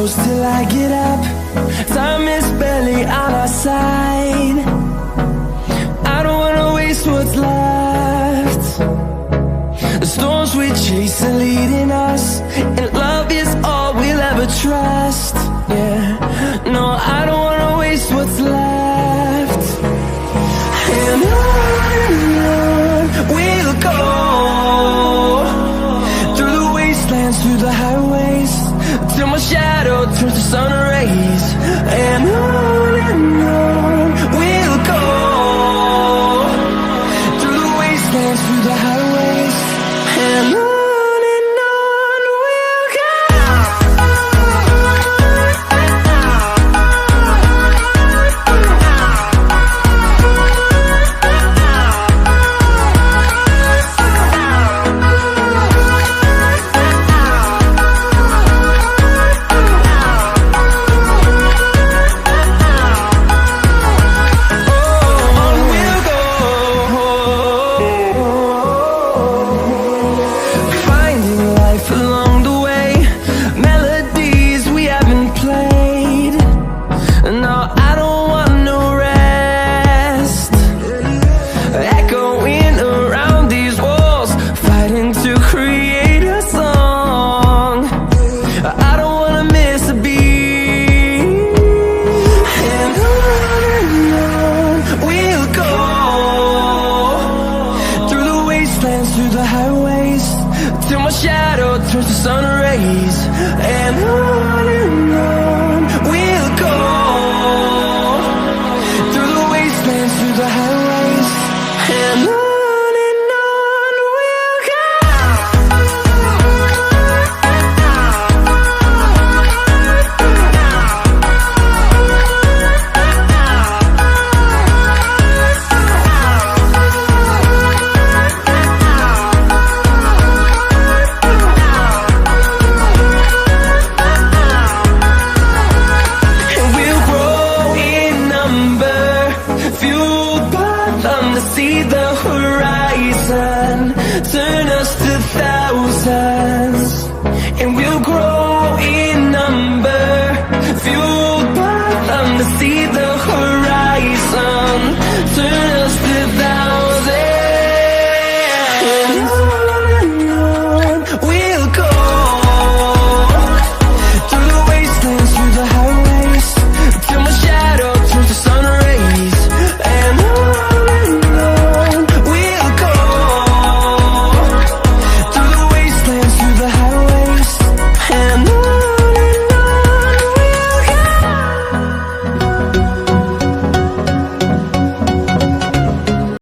close till I get up. Time is barely on our side. I don't wanna waste what's left. The storms we chase are leading us, and love is all we'll ever trust. Yeah, no, I don't wanna waste what's left. And on we'll go, through the wastelands, through the highways, till my shadow turns to sun rays. And on we'll go, through the wastelands, through the highways, and on we'll go. Through the highways, till my shadow turns to sun rays. And on we'll go, through the wastelands, through the highways, and on we'll go. See the horizon turn us to thousands, and we'll grow